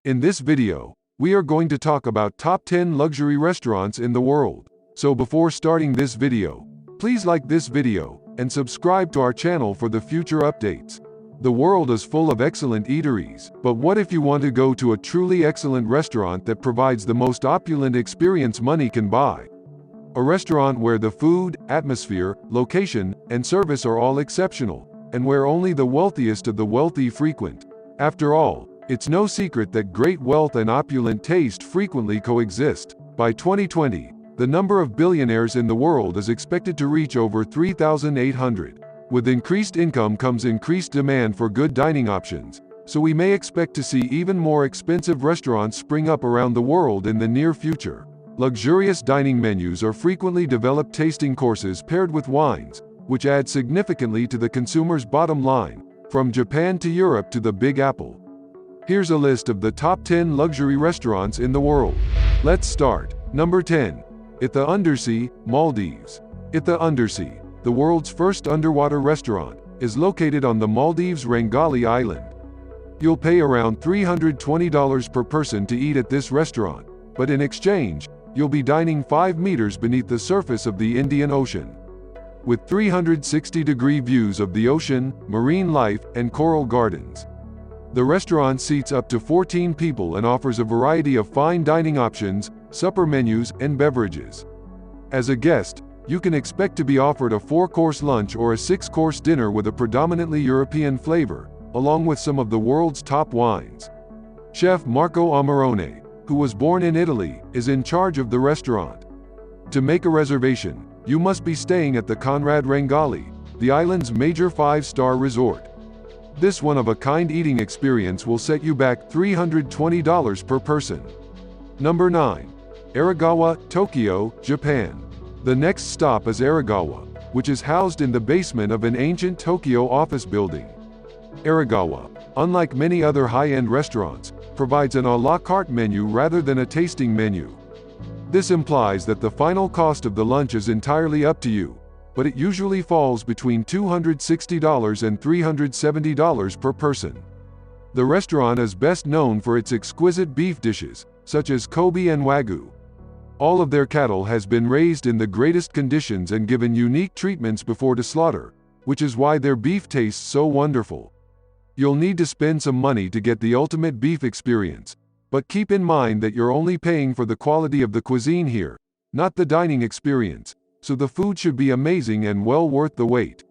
In this video, we are going to talk about top 10 luxury restaurants in the world. So before starting this video, please like this video and subscribe to our channel for the future updates. The world is full of excellent eateries, but what if you want to go to a truly excellent restaurant that provides the most opulent experience money can buy? A restaurant where the food, atmosphere, location, and service are all exceptional, and where only the wealthiest of the wealthy frequent. After all, it's no secret that great wealth and opulent taste frequently coexist. By 2020, the number of billionaires in the world is expected to reach over 3,800. With increased income comes increased demand for good dining options, so we may expect to see even more expensive restaurants spring up around the world in the near future. Luxurious dining menus are frequently developed tasting courses paired with wines, which add significantly to the consumer's bottom line, from Japan to Europe to the Big Apple. Here's a list of the top 10 luxury restaurants in the world. Let's start. Number 10. At the Undersea, Maldives. At the Undersea, the world's first underwater restaurant, is located on the Maldives' Rangali Island. You'll pay around $320 per person to eat at this restaurant, but in exchange, you'll be dining 5 meters beneath the surface of the Indian Ocean. With 360-degree views of the ocean, marine life, and coral gardens. The restaurant seats up to 14 people and offers a variety of fine dining options, supper menus, and beverages. As a guest, you can expect to be offered a 4-course lunch or a 6-course dinner with a predominantly European flavor, along with some of the world's top wines. Chef Marco Amarone, who was born in Italy, is in charge of the restaurant. To make a reservation, you must be staying at the Conrad Rangali, the island's major 5-star resort. This one-of-a-kind eating experience will set you back $320 per person. Number 9. Aragawa, Tokyo, Japan. The next stop is Aragawa, which is housed in the basement of an ancient Tokyo office building. Aragawa, unlike many other high-end restaurants, provides an à la carte menu rather than a tasting menu. This implies that the final cost of the lunch is entirely up to you, but it usually falls between $260 and $370 per person. The restaurant is best known for its exquisite beef dishes, such as Kobe and Wagyu. All of their cattle has been raised in the greatest conditions and given unique treatments before to slaughter, which is why their beef tastes so wonderful. You'll need to spend some money to get the ultimate beef experience, but keep in mind that you're only paying for the quality of the cuisine here, not the dining experience, so the food should be amazing and well worth the wait.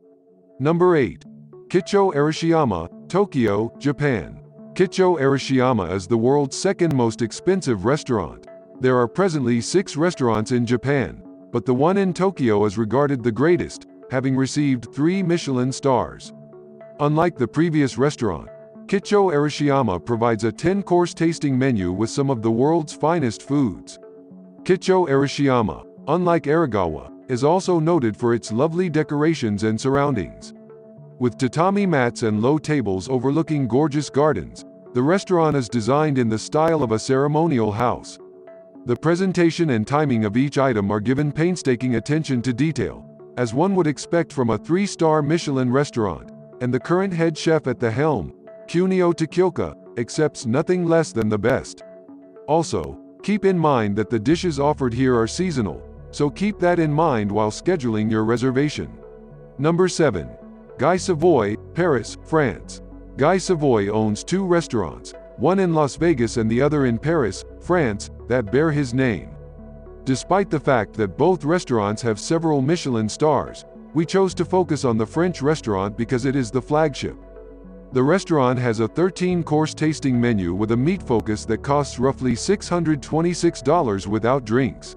Number 8. Kicho Arashiyama, Tokyo, Japan. Kicho Arashiyama is the world's second most expensive restaurant. There are presently 6 restaurants in Japan, but the one in Tokyo is regarded the greatest, having received 3 Michelin stars. Unlike the previous restaurant, Kicho Arashiyama provides a 10-course tasting menu with some of the world's finest foods. Kicho Arashiyama, unlike Aragawa, is also noted for its lovely decorations and surroundings. With tatami mats and low tables overlooking gorgeous gardens, the restaurant is designed in the style of a ceremonial house. The presentation and timing of each item are given painstaking attention to detail, as one would expect from a 3-star Michelin restaurant, and the current head chef at the helm, Kunio Takioka, accepts nothing less than the best. Also, keep in mind that the dishes offered here are seasonal, so keep that in mind while scheduling your reservation. Number 7. Guy Savoy, Paris, France. Guy Savoy owns 2 restaurants, one in Las Vegas and the other in Paris, France, that bear his name. Despite the fact that both restaurants have several Michelin stars, we chose to focus on the French restaurant because it is the flagship. The restaurant has a 13-course tasting menu with a meat focus that costs roughly $626 without drinks.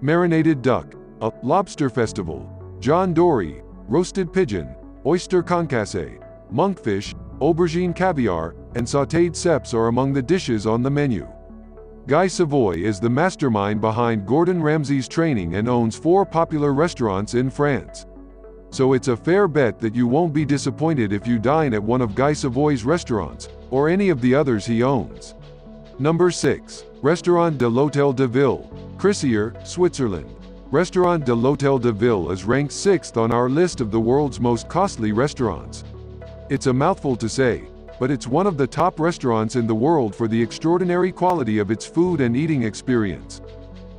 Marinated duck, a lobster festival, John Dory, roasted pigeon, oyster concasse, monkfish, aubergine caviar, and sautéed cèpes are among the dishes on the menu. Guy Savoy is the mastermind behind Gordon Ramsay's training and owns 4 popular restaurants in France. So it's a fair bet that you won't be disappointed if you dine at one of Guy Savoy's restaurants, or any of the others he owns. Number 6. Restaurant de l'Hôtel de Ville, Crissier, Switzerland. Restaurant de l'Hôtel de Ville is ranked 6th on our list of the world's most costly restaurants. It's a mouthful to say, but it's one of the top restaurants in the world for the extraordinary quality of its food and eating experience.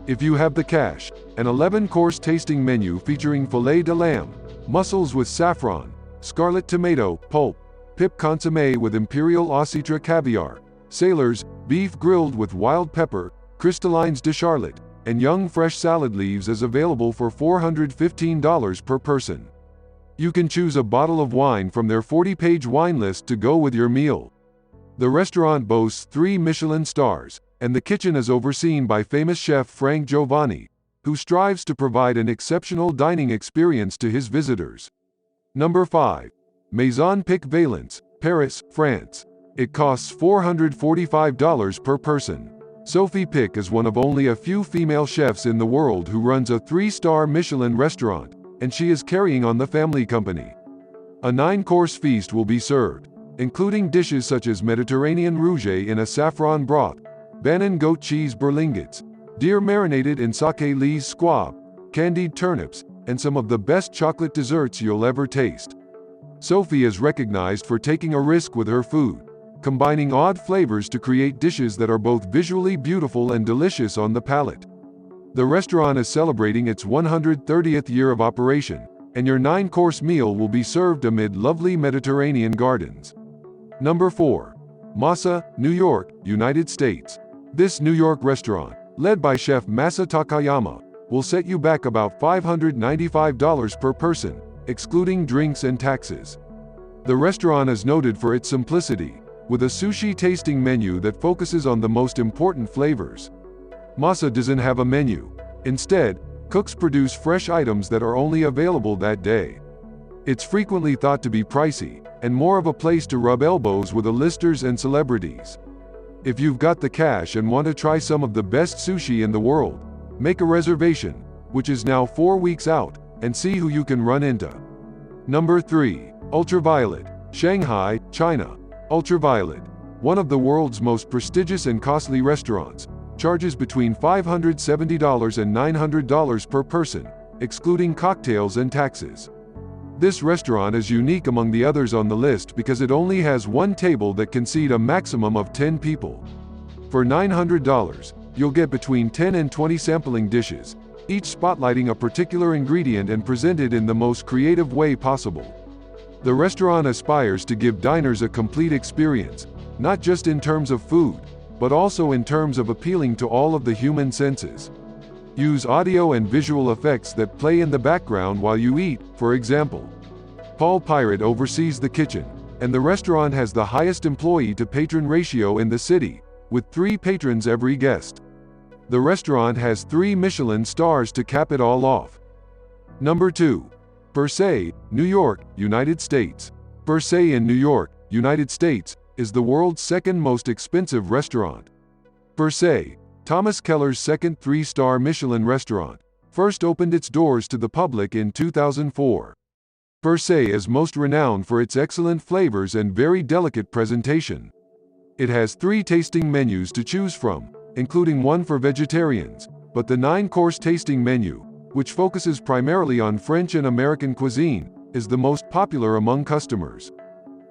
If you have the cash, an 11-course tasting menu featuring filet de lamb, mussels with saffron, scarlet tomato, pulp, pip consommé with imperial Ocitra caviar, sailors, beef grilled with wild pepper, crystallines de Charlotte, and young fresh salad leaves is available for $415 per person. You can choose a bottle of wine from their 40-page wine list to go with your meal. The restaurant boasts 3 Michelin stars, and the kitchen is overseen by famous chef Frank Giovanni, who strives to provide an exceptional dining experience to his visitors. Number 5. Maison Pic Valence, Paris, France. It costs $445 per person. Sophie Pic is one of only a few female chefs in the world who runs a 3-star Michelin restaurant, and she is carrying on the family company. A 9-course feast will be served, including dishes such as Mediterranean rouge in a saffron broth, Bannon goat cheese berlingots, deer marinated in sake lees squab, candied turnips, and some of the best chocolate desserts you'll ever taste. Sophie is recognized for taking a risk with her food, combining odd flavors to create dishes that are both visually beautiful and delicious on the palate. The restaurant is celebrating its 130th year of operation, and your 9-course meal will be served amid lovely Mediterranean gardens. Number 4. Masa, New York, United States. This New York restaurant, led by chef Masa Takayama, will set you back about $595 per person, excluding drinks and taxes. The restaurant is noted for its simplicity, with a sushi tasting menu that focuses on the most important flavors. Masa doesn't have a menu. Instead, cooks produce fresh items that are only available that day. It's frequently thought to be pricey, and more of a place to rub elbows with A-listers and celebrities. If you've got the cash and want to try some of the best sushi in the world, make a reservation, which is now 4 weeks out, and see who you can run into. Number 3. Ultraviolet, Shanghai, China. Ultraviolet, one of the world's most prestigious and costly restaurants, charges between $570 and $900 per person, excluding cocktails and taxes. This restaurant is unique among the others on the list because it only has one table that can seat a maximum of 10 people. For $900, you'll get between 10 and 20 sampling dishes, each spotlighting a particular ingredient and presented in the most creative way possible. The restaurant aspires to give diners a complete experience, not just in terms of food, but also in terms of appealing to all of the human senses. Use audio and visual effects that play in the background while you eat, for example. Paul Pirate oversees the kitchen, and the restaurant has the highest employee-to-patron ratio in the city, with 3 patrons every guest. The restaurant has 3 Michelin stars to cap it all off. Number 2. Per Se, New York, United States. Per Se in New York, United States, is the world's second most expensive restaurant. Per Se, Thomas Keller's second 3-star Michelin restaurant, first opened its doors to the public in 2004. Per Se is most renowned for its excellent flavors and very delicate presentation. It has 3 tasting menus to choose from, including one for vegetarians, but the 9-course tasting menu, which focuses primarily on French and American cuisine, is the most popular among customers.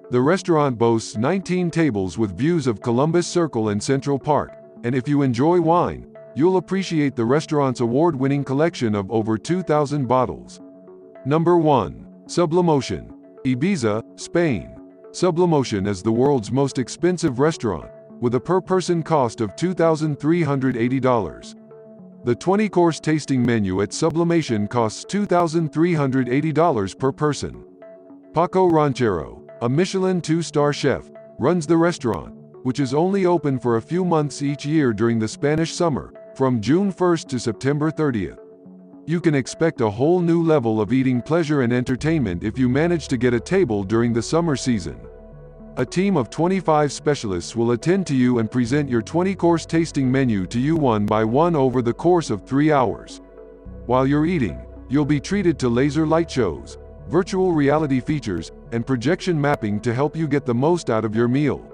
The restaurant boasts 19 tables with views of Columbus Circle and Central Park, and if you enjoy wine, you'll appreciate the restaurant's award-winning collection of over 2,000 bottles. Number 1. Sublimotion, Ibiza, Spain. Sublimotion is the world's most expensive restaurant, with a per-person cost of $2,380. The 20-course tasting menu at Sublimation costs $2,380 per person. Paco Ranchero, a Michelin 2-star chef, runs the restaurant, which is only open for a few months each year during the Spanish summer, from June 1st to September 30th. You can expect a whole new level of eating pleasure and entertainment if you manage to get a table during the summer season. A team of 25 specialists will attend to you and present your 20-course tasting menu to you one by one over the course of 3 hours. While you're eating, you'll be treated to laser light shows, virtual reality features, and projection mapping to help you get the most out of your meal.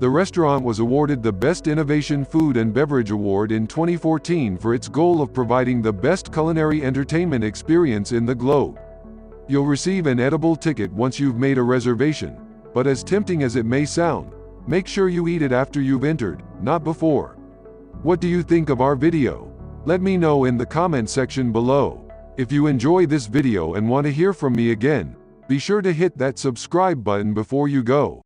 The restaurant was awarded the Best Innovation Food and Beverage Award in 2014 for its goal of providing the best culinary entertainment experience in the globe. You'll receive an edible ticket once you've made a reservation, but as tempting as it may sound, make sure you eat it after you've entered, not before. What do you think of our video? Let me know in the comment section below. If you enjoy this video and want to hear from me again, be sure to hit that subscribe button before you go.